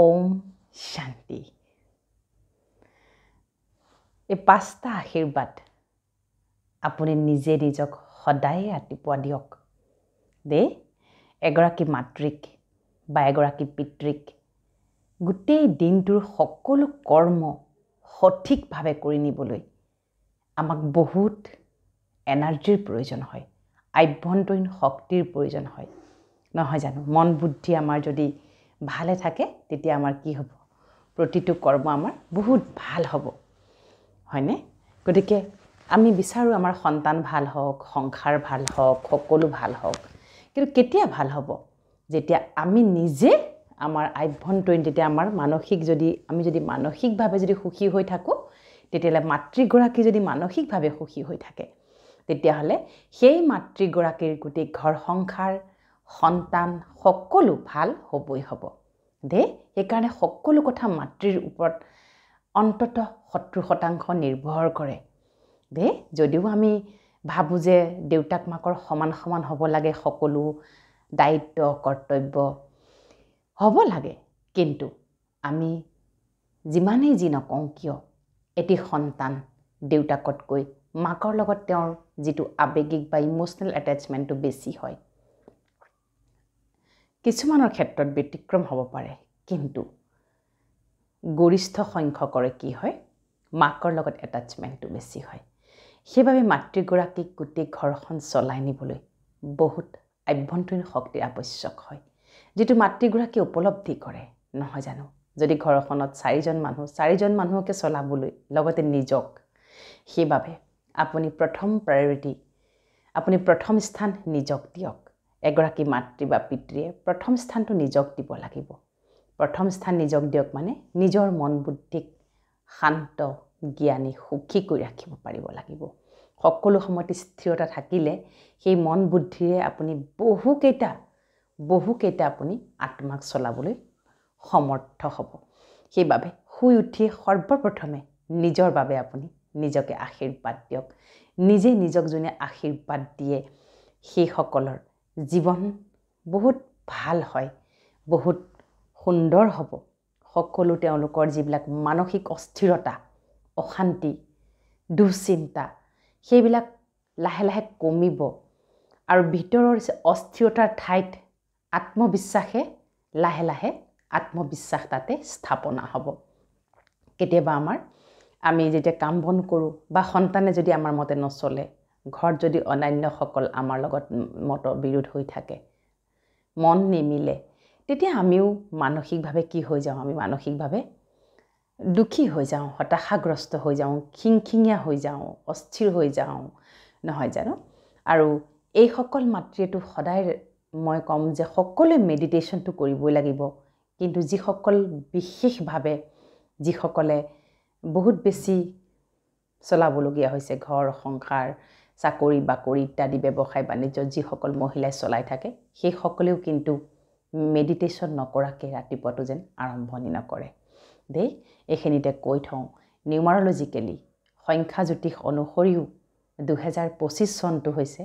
ওম শান্তি। এই 5টা আশীৰ্বাদ আপুনি নিজে নিজক সদায় ৰাতিপুৱা দিয়ক দেই। এগৰাকী মাতৃক বা এগৰাকী পিতৃক গোটেই দিনটোৰ সকলো কৰ্ম সঠিকভাৱে কৰি নিবলৈ আমাক বহুত এনাৰ্জিৰ প্ৰয়োজন হয়, আভ্যন্তৰীণ শক্তিৰ প্ৰয়োজন হয়, নহয় জানো? মন বুদ্ধি আমাৰ যদি ভালে থাকে তেতিয়া আমাৰ কি হ'ব? প্ৰতিটো কৰ্ম আমাৰ বহুত ভাল হ'ব, হয়নে? গতিকে আমি বিচাৰোঁ আমাৰ সন্তান ভাল হওক, সংসাৰ ভাল হওক, সকলো ভাল হওক। কিন্তু কেতিয়া ভাল হ'ব? যেতিয়া আমি নিজে আমাৰ আভ্যন্তৰীণ, যেতিয়া আমাৰ আমি যদি মানসিকভাৱে যদি সুখী হৈ থাকোঁ, তেতিয়াহ'লে মাতৃগৰাকী যদি মানসিকভাৱে সুখী হৈ থাকে, তেতিয়াহ'লে সেই মাতৃগৰাকীৰ গোটেই ঘৰ সংসাৰ, সন্তান সকলো ভাল হ'বই হ'ব দেই। সেইকাৰণে সকলো কথা মাতৃৰ ওপৰত অন্ততঃ 70% নিৰ্ভৰ কৰে দেই। যদিও আমি ভাবোঁ যে দেউতাক মাকৰ সমান সমান হ'ব লাগে, সকলো দায়িত্ব কৰ্তব্য হ'ব লাগে, কিন্তু আমি যিমানেই যি নকওঁ কিয় এটি সন্তান দেউতাকতকৈ মাকৰ লগত তেওঁৰ যিটো আৱেগিক বা ইম'চনেল এটেচমেণ্টটো বেছি হয়। কিছুমানৰ ক্ষেত্ৰত ব্যতিক্ৰম হ'ব পাৰে, কিন্তু গৰিষ্ঠ সংখ্যকৰে কি হয়? মাকৰ লগত এটাচমেণ্টটো বেছি হয়। সেইবাবে মাতৃগৰাকীক গোটেই ঘৰখন চলাই নিবলৈ বহুত আভ্যন্তৰীণ শক্তিৰ আৱশ্যক হয়, যিটো মাতৃগৰাকীয়ে উপলব্ধি কৰে, নহয় জানো? যদি ঘৰখনত 4জন মানুহকে চলাবলৈ লগতে নিজক, সেইবাবে আপুনি প্ৰথম স্থান নিজক দিয়ক। এগৰাকী মাতৃ বা পিতৃয়ে প্ৰথম স্থানটো নিজক দিব লাগিব। প্ৰথম স্থান নিজক দিয়ক মানে নিজৰ মন বুদ্ধিক শান্ত, জ্ঞানী, সুখী কৰি ৰাখিব পাৰিব লাগিব। সকলো সময়তে স্থিৰতা থাকিলে সেই মন বুদ্ধিৰে আপুনি বহুকেইটা আপুনি আত্মাক চলাবলৈ সমৰ্থ হ'ব। সেইবাবে শুই উঠি সৰ্বপ্ৰথমে নিজৰ বাবে আপুনি নিজকে আশীৰ্বাদ দিয়ক। নিজে নিজক যোনে আশীৰ্বাদ দিয়ে সেইসকলৰ জীৱন বহুত ভাল হয়, বহুত সুন্দৰ হ'ব। সকলো তেওঁলোকৰ যিবিলাক মানসিক অস্থিৰতা, অশান্তি, দুশ্চিন্তা, সেইবিলাক লাহে লাহে কমিব আৰু ভিতৰৰ অস্থিৰতাৰ ঠাইত আত্মবিশ্বাসে লাহে লাহে আত্মবিশ্বাস তাতে স্থাপনা হ'ব। কেতিয়াবা আমি যেতিয়া কাম বন কৰোঁ বা সন্তানে যদি আমাৰ মতে নচলে, ঘৰত যদি অন্যান্যসকল আমাৰ লগত মতবিৰোধ হৈ থাকে, মন নিমিলে, তেতিয়া আমিও মানসিকভাৱে কি হৈ যাওঁ? আমি মানসিকভাৱে দুখী হৈ যাওঁ, হতাশাগ্ৰস্ত হৈ যাওঁ, খিংখিঙীয়া হৈ যাওঁ, অস্থিৰ হৈ যাওঁ, নহয় জানো? আৰু এইসকল মাতৃয়েতো সদায় মই ক'ম যে সকলোৱে মেডিটেশ্যনটো কৰিবই লাগিব, কিন্তু যিসকলে বহুত বেছি চলাবলগীয়া হৈছে, ঘৰ সংসাৰ, চাকৰি বাকৰি ইত্যাদি ব্যৱসায় বাণিজ্য যিসকল মহিলাই চলাই থাকে, সেইসকলেও কিন্তু মেডিটেশ্যন নকৰাকৈ ৰাতিপুৱাটো যেন আৰম্ভণি নকৰে দেই। এইখিনিতে কৈ থওঁ, নিউমাৰলজিকেলি সংখ্যা জ্যোতিষ অনুসৰিও 2025 চনটো হৈছে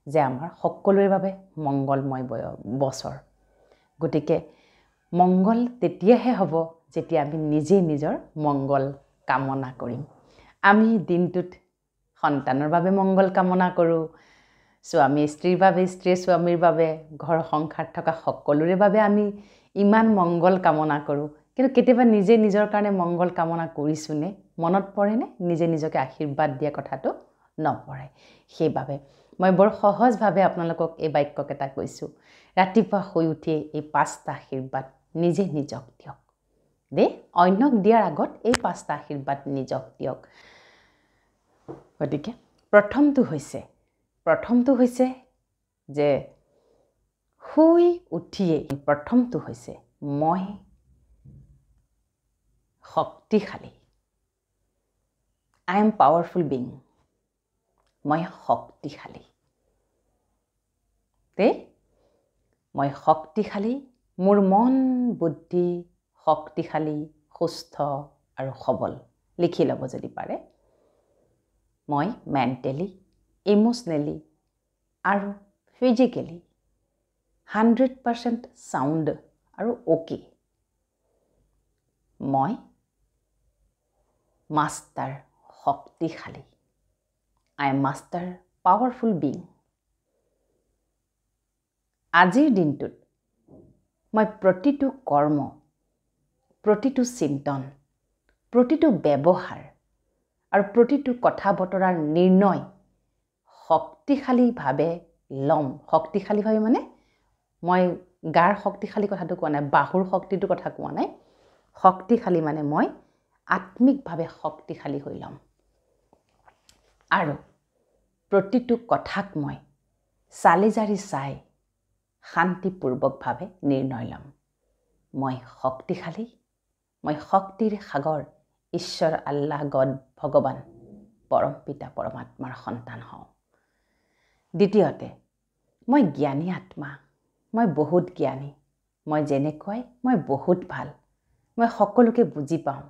যে আমাৰ সকলোৰে বাবে মংগলময় বছৰ। গতিকে মংগল তেতিয়াহে হ'ব যেতিয়া আমি নিজে নিজৰ মংগল কামনা কৰিম। আমি দিনটোত সন্তানৰ বাবে মংগল কামনা কৰোঁ, স্বামী স্ত্ৰীৰ বাবে, স্ত্ৰীয়ে স্বামীৰ বাবে, ঘৰ সংসাৰ থকা সকলোৰে বাবে আমি ইমান মংগল কামনা কৰোঁ, কিন্তু কেতিয়াবা নিজে নিজৰ কাৰণে মংগল কামনা কৰিছোঁনে? মনত পৰেনে? নিজে নিজকে আশীৰ্বাদ দিয়া কথাটো নপৰে। সেইবাবে মই বৰ সহজভাৱে আপোনালোকক এই বাক্যকেইটা কৈছোঁ। ৰাতিপুৱা শুই উঠিয়ে এই 5টা আশীৰ্বাদ নিজে নিজক দিয়ক দেই। অন্যক দিয়াৰ আগত এই 5টা আশীৰ্বাদ নিজক দিয়ক। গতিকে প্ৰথমটো হৈছে যে শুই উঠিয়েই প্ৰথমটো হৈছে মই শক্তিশালী। I am powerful being. মই শক্তিশালী দেই। মই শক্তিশালী, মোৰ মন বুদ্ধি শক্তিশালী, সুস্থ আৰু সবল। লিখি ল'ব যদি পাৰে। মই মেণ্টেলি, ইম'চনেলি আৰু ফিজিকেলি 100% চাউণ্ড আৰু অ'কে। মই মাষ্টাৰ শক্তিশালী। I am master powerful being. আজিৰ দিনটোত মই প্ৰতিটো কৰ্ম, প্ৰতিটো চিন্তন, প্ৰতিটো ব্যৱহাৰ আৰু প্ৰতিটো কথা বতৰাৰ নিৰ্ণয় শক্তিশালীভাৱে ল'ম। শক্তিশালীভাৱে মানে মই গাৰ শক্তিশালী কথাটো কোৱা নাই, বাহুৰ শক্তিটোৰ কথা কোৱা নাই। শক্তিশালী মানে মই আত্মিকভাৱে শক্তিশালী হৈ ল'ম। আৰু প্ৰতিটো কথাক মই চালি জাৰি চাই শান্তিপূৰ্বকভাৱে নিৰ্ণয় ল'ম। মই শক্তিশালী, মই শক্তিৰ সাগৰ, ঈশ্বৰ, আল্লাহ, গড, ভগৱান, পৰম পিতা পৰমাত্মাৰ সন্তান হওঁ। দ্বিতীয়তে, মই জ্ঞানী আত্মা। মই বহুত জ্ঞানী। মই যেনেকুৱাই মই বহুত ভাল। মই সকলোকে বুজি পাওঁ।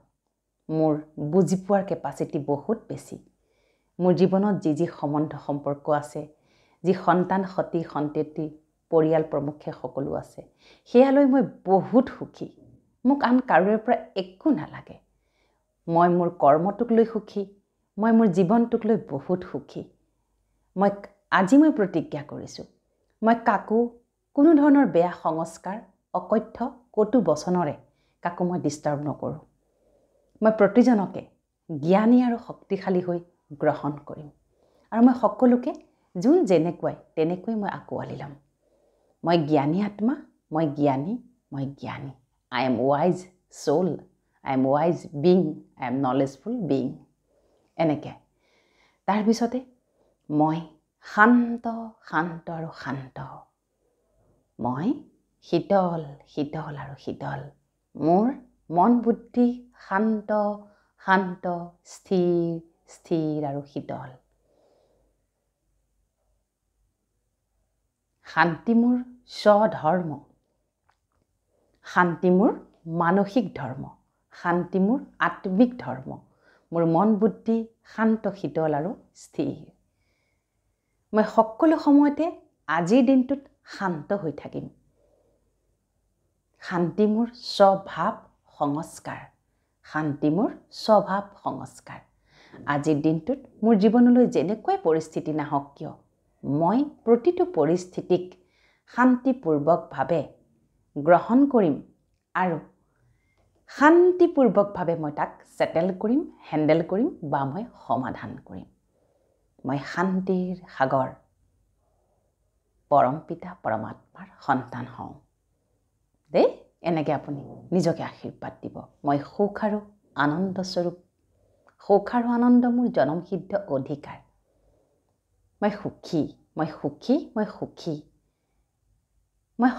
মোৰ বুজি পোৱাৰ কেপাচিটি বহুত বেছি। মোৰ জীৱনত যি সম্বন্ধ সম্পৰ্ক আছে, যি সন্তান সতি সন্ততি পৰিয়াল প্ৰমুখে সকলো আছে, সেয়ালৈ মই বহুত সুখী। মোক আন কাৰোৰে পৰা একো নালাগে। মই মোৰ কৰ্মটোক লৈ সুখী। মই মোৰ জীৱনটোক লৈ বহুত সুখী। আজি মই প্ৰতিজ্ঞা কৰিছোঁ, মই কাকো কোনো ধৰণৰ বেয়া সংস্কাৰ, অকথ্য, কটু বচনেৰে কাকো মই ডিষ্টাৰ্ব নকৰোঁ। মই প্ৰতিজনকে জ্ঞানী আৰু শক্তিশালী হৈ গ্ৰহণ কৰিম। আৰু মই সকলোকে যোন যেনেকুৱাই তেনেকৈ মই আঁকোৱালি ল'ম। মই জ্ঞানী আত্মা, মই জ্ঞানী, মই জ্ঞানী। I am wise soul, I am wise being, I am knowledgeful being. এনেকৈ তাৰপিছতে মই শান্ত, শান্ত আৰু শান্ত। মই শীতল, শীতল আৰু শীতল। মোৰ মন বুদ্ধি শান্ত, শান্ত, স্থিৰ, স্থিৰ আৰু শীতল। শান্তি মোৰ স্বধৰ্ম। শান্তি মোৰ মানসিক ধৰ্ম। শান্তি মোৰ আত্মিক ধৰ্ম। মোৰ মন বুদ্ধি শান্ত, শীতল আৰু স্থিৰ। মই সকলো সময়তে আজিৰ দিনটোত শান্ত হৈ থাকিম। শান্তি মোৰ স্বভাৱ সংস্কাৰ। শান্তি মোৰ স্বভাৱ সংস্কাৰ। আজিৰ দিনটোত মোৰ জীৱনলৈ যেনেকুৱাই পৰিস্থিতি নাহক কিয়, মই প্ৰতিটো পৰিস্থিতিক শান্তিপূৰ্বকভাৱে গ্ৰহণ কৰিম আৰু শান্তিপূৰ্বকভাৱে মই তাক ছেটেল কৰিম, হেণ্ডেল কৰিম বা মই সমাধান কৰিম। মই শান্তিৰ সাগৰ, পৰম পিতা পৰমাত্মাৰ সন্তান হওঁ। দেই, এনেকৈ আপুনি নিজকে আশীৰ্বাদ দিব। মই সুখ আৰু আনন্দস্বৰূপ। সুখ আৰু আনন্দ মোৰ জনমসিদ্ধ অধিকাৰ। মই সুখী, মই সুখী, মই সুখী। মই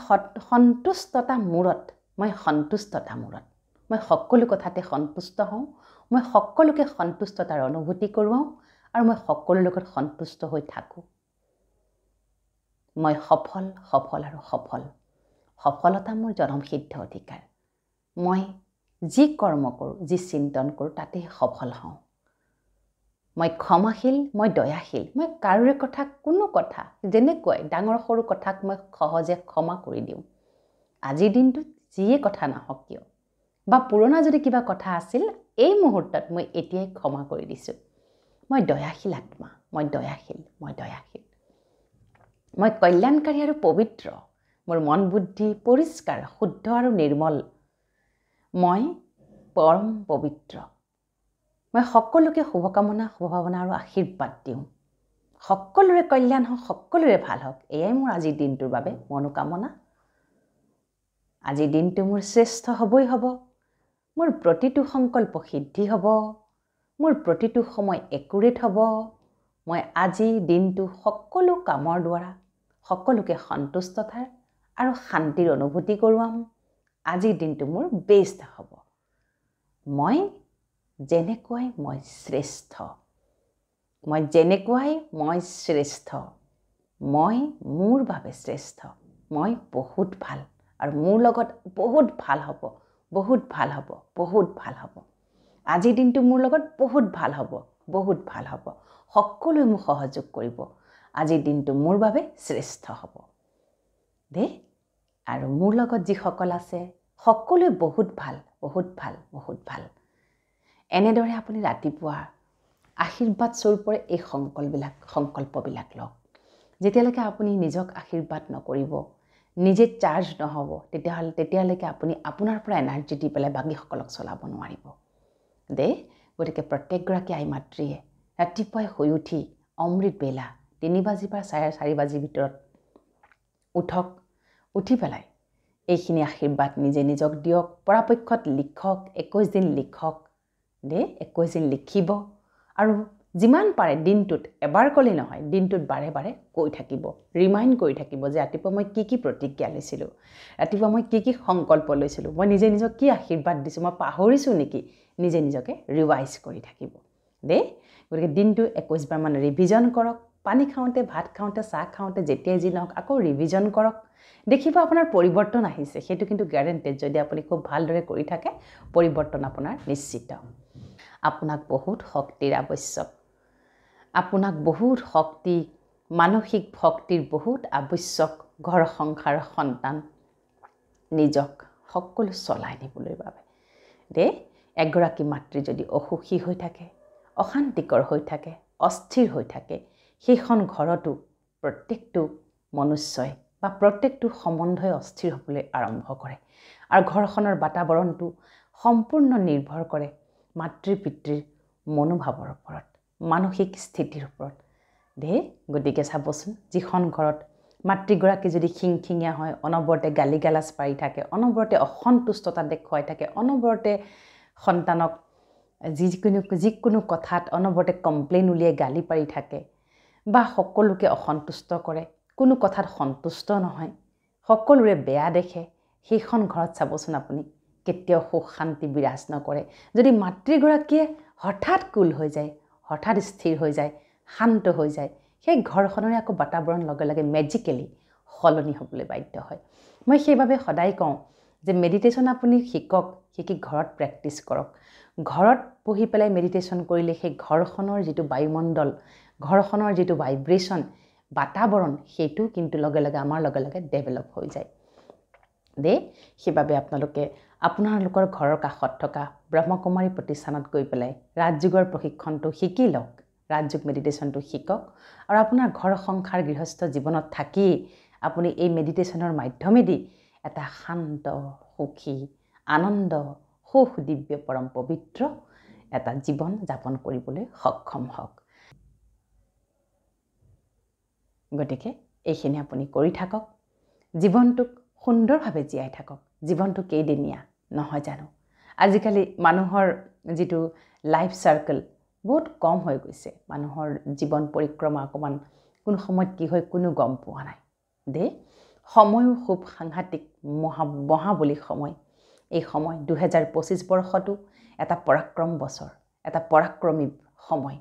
সন্তুষ্টতা মূৰত, মই সন্তুষ্টতা মূৰত। মই সকলো কথাতে সন্তুষ্ট হওঁ। মই সকলোকে সন্তুষ্টতাৰ অনুভূতি কৰোৱাওঁ আৰু মই সকলোৰ লগত সন্তুষ্ট হৈ থাকোঁ। মই সফল, সফল আৰু সফল। সফলতা মোৰ জনমসিদ্ধ অধিকাৰ। মই যি কৰ্ম কৰোঁ, যি চিন্তন কৰোঁ, তাতেই সফল হওঁ। মই ক্ষমাশীল, মই দয়াশীল। মই কাৰোৰে কথা, কোনো কথা যেনেকুৱাই ডাঙৰ সৰু কথাক মই সহজে ক্ষমা কৰি দিওঁ। আজিৰ দিনটোত যিয়ে কথা নাহক কিয় বা পুৰণা যদি কিবা কথা আছিল, এই মুহূৰ্তত মই এতিয়াই ক্ষমা কৰি দিছোঁ। মই দয়াশীল আত্মা, মই দয়াশীল, মই দয়াশীল। মই কল্যাণকাৰী আৰু পবিত্ৰ। মোৰ মন বুদ্ধি পৰিষ্কাৰ, শুদ্ধ আৰু নিৰ্মল। মই পৰম পবিত্ৰ। মই সকলোকে শুভকামনা, শুভভাৱনা আৰু আশীৰ্বাদ দিওঁ। সকলোৰে কল্যাণ হওক, সকলোৰে ভাল হওক, এয়াই মোৰ আজিৰ দিনটোৰ বাবে মনোকামনা। আজিৰ দিনটো মোৰ শ্ৰেষ্ঠ হ'বই হ'ব। মোৰ প্ৰতিটো সংকল্প সিদ্ধি হ'ব। মোৰ প্ৰতিটো সময় একুৰেট হ'ব। মই আজিৰ দিনটো সকলো কামৰ দ্বাৰা সকলোকে সন্তুষ্টতাৰ আৰু শান্তিৰ অনুভূতি কৰোৱাম। আজিৰ দিনটো মোৰ বেষ্ট হ'ব। মই যেনেকুৱাই মই শ্ৰেষ্ঠ। মই যেনেকুৱাই মই শ্ৰেষ্ঠ। মই মোৰ বাবে শ্ৰেষ্ঠ। মই বহুত ভাল আৰু মোৰ লগত বহুত ভাল হ'ব, বহুত ভাল হ'ব, বহুত ভাল হ'ব। আজিৰ দিনটো মোৰ লগত বহুত ভাল হ'ব, বহুত ভাল হ'ব। সকলোৱে মোক সহযোগ কৰিব। আজিৰ দিনটো মোৰ বাবে শ্ৰেষ্ঠ হ'ব দেই। আৰু মোৰ লগত যিসকল আছে সকলোৱে বহুত ভাল, বহুত ভাল, বহুত ভাল। এনেদৰে আপুনি ৰাতিপুৱা আশীৰ্বাদ স্বৰূপৰে এই সংকল্পবিলাক লওক। যেতিয়ালৈকে আপুনি নিজক আশীৰ্বাদ নকৰিব, নিজে চাৰ্জ নহ'ব, তেতিয়ালৈকে আপুনি আপোনাৰ পৰা এনাৰ্জি দি পেলাই বাকীসকলক চলাব নোৱাৰিব। গতিকে প্ৰত্যেকগৰাকী আই মাতৃয়ে ৰাতিপুৱাই শুই উঠি অমৃত বেলা 3 বাজিৰ পৰা 4:30 বাজিৰ ভিতৰত উঠক, উঠি পেলাই এইখিনি আশীৰ্বাদ নিজে নিজক দিয়ক। পৰাপক্ষত লিখক, 21 দিন লিখক। 21 দিন লিখিব আৰু যিমান পাৰে দিনটোত এবাৰ ক'লেই নহয়, দিনটোত বাৰে বাৰে কৈ থাকিব, ৰিমাইণ্ড কৰি থাকিব যে ৰাতিপুৱা মই কি প্ৰতিজ্ঞা লৈছিলোঁ, ৰাতিপুৱা মই কি সংকল্প লৈছিলোঁ, মই নিজে নিজক কি আশীৰ্বাদ দিছোঁ, মই পাহৰিছোঁ নেকি, নিজে নিজকে ৰিভাইজ কৰি থাকিব। গতিকে দিনটো 21 বাৰমান ৰিভিজন কৰক। পানী খাওঁতে, ভাত খাওঁতে, চাহ খাওঁতে, যেতিয়াই যি নহওক আকৌ ৰিভিজন কৰক। দেখিব আপোনাৰ পৰিৱৰ্তন আহিছে। সেইটো কিন্তু গেৰেণ্টেড। যদি আপুনি খুব ভালদৰে কৰি থাকে, পৰিৱৰ্তন আপোনাৰ নিশ্চিত। আপোনাক বহুত শক্তিৰ আৱশ্যক। আপোনাক বহুত শক্তি, মানসিক শক্তিৰ বহুত আৱশ্যক। ঘৰ সংসাৰ, সন্তান, নিজক সকলো চলাই নিবলৈ বাবে। এগৰাকী মাতৃ যদি অসুখী হৈ থাকে, অশান্তিকৰ হৈ থাকে, অস্থিৰ হৈ থাকে, সেইখন ঘৰতো প্ৰত্যেকটো মনুষ্যই বা প্ৰত্যেকটো সম্বন্ধই অস্থিৰ হ'বলৈ আৰম্ভ কৰে। আৰু ঘৰখনৰ বাতাবৰণটো সম্পূৰ্ণ নিৰ্ভৰ কৰে মাতৃ পিতৃৰ মনোভাৱৰ ওপৰত, মানসিক স্থিতিৰ ওপৰত। গতিকে চাবচোন, যিখন ঘৰত মাতৃগৰাকী যদি খিংখিঙীয়া হয়, অনবৰতে গালি গালাজ পাৰি থাকে, অনবৰতে অসন্তুষ্টতা দেখুৱাই থাকে, অনবৰতে সন্তানক যিকোনো কথাত অনবৰতে কমপ্লেইন উলিয়াই গালি পাৰি থাকে বা সকলোকে অসন্তুষ্ট কৰে, কোনো কথাত সন্তুষ্ট নহয়, সকলোৰে বেয়া দেখে, সেইখন ঘৰত চাবচোন আপুনি কেতিয়াও সুখ শান্তি বিৰাজ নকৰে। যদি মাতৃগৰাকীয়ে হঠাৎ কুল হৈ যায়, হঠাৎ স্থিৰ হৈ যায়, শান্ত হৈ যায়, সেই ঘৰখনৰে আকৌ বাতাবৰণ লগে লগে মেজিকেলি সলনি হ'বলৈ বাধ্য হয়। মই সেইবাবে সদায় কওঁ যে মেডিটেশ্যন আপুনি শিকক, শিকি ঘৰত প্ৰেক্টিছ কৰক। ঘৰত বহি পেলাই মেডিটেশ্যন কৰিলে সেই ঘৰখনৰ যিটো বায়ুমণ্ডল, ঘৰখনৰ যিটো ভাইব্ৰেশ্যন, বাতাবৰণ, সেইটো কিন্তু লগে লগে আমাৰ লগে লগে ডেভেলপ হৈ যায়। সেইবাবে আপোনালোকৰ ঘৰৰ কাষত থকা ব্ৰহ্মকুমাৰী প্ৰতিষ্ঠানত গৈ পেলাই ৰাজযোগৰ প্ৰশিক্ষণটো শিকি লওক, ৰাজযোগ মেডিটেশ্যনটো শিকক। আৰু আপোনাৰ ঘৰ সংসাৰ গৃহস্থ জীৱনত থাকি আপুনি এই মেডিটেশ্যনৰ মাধ্যমেদি এটা শান্ত, সুখী, আনন্দ, সুখ, দিব্য, পৰম পবিত্ৰ এটা জীৱন যাপন কৰিবলৈ সক্ষম হওক। গতিকে এইখিনি আপুনি কৰি থাকক। জীৱনটোক সুন্দৰভাৱে জীয়াই থাকক। জীৱনটো কেইদিনীয়া নহয় জানো? আজিকালি মানুহৰ যিটো লাইফ চাৰ্কেল বহুত কম হৈ গৈছে। মানুহৰ জীৱন পৰিক্ৰমা অকণমান কোন সময়ত কি হয় কোনো গম পোৱা নাই। সময়ো খুব সাংঘাতিক মহাবলী সময়। এই সময় 2025 বৰ্ষটো এটা পৰাক্ৰম বছৰ, এটা পৰাক্ৰমী সময়,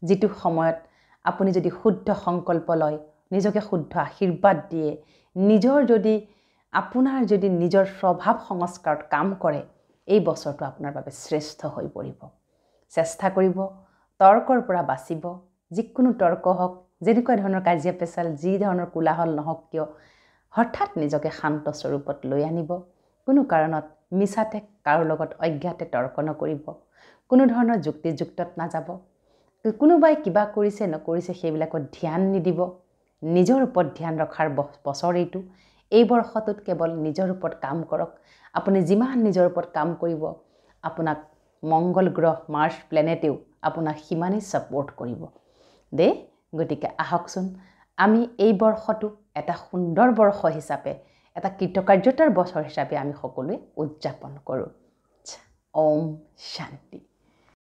যিটো সময়ত আপুনি যদি শুদ্ধ সংকল্প লয়, নিজকে শুদ্ধ আশীৰ্বাদ দিয়ে, আপোনাৰ যদি নিজৰ স্বভাৱ সংস্কাৰত কাম কৰে, এই বছৰটো আপোনাৰ বাবে শ্ৰেষ্ঠ হৈ পৰিব। চেষ্টা কৰিব, তৰ্কৰ পৰা বাচিব। যিকোনো তৰ্ক হওক, যেনেকুৱা ধৰণৰ কাজিয়া পেচাল, যি ধৰণৰ কোলাহল নহওক কিয়, হঠাৎ নিজকে শান্ত স্বৰূপত লৈ আনিব। কোনো কাৰণত মিছাতে কাৰো লগত অজ্ঞাতে তৰ্ক নকৰিব। কোনো ধৰণৰ যুক্তিযুক্তত নাযাব। কোনোবাই কিবা কৰিছে নকৰিছে সেইবিলাকত ধ্যান নিদিব। নিজৰ ওপৰত ধ্যান ৰখাৰ বছৰ এইটো। এই বৰ্ষটোত কেৱল নিজৰ ওপৰত কাম কৰক। আপুনি যিমান নিজৰ ওপৰত কাম কৰিব, আপোনাক মংগল গ্ৰহ, মাৰ্চ প্লেনেটেও আপোনাক সিমানেই ছাপোৰ্ট কৰিব। গতিকে আহকচোন, আমি এই বৰ্ষটো এটা সুন্দৰ বৰ্ষ হিচাপে, এটা কৃতকাৰ্যতাৰ বছৰ হিচাপে আমি সকলোৱে উদযাপন কৰোঁ। ওম শান্তি।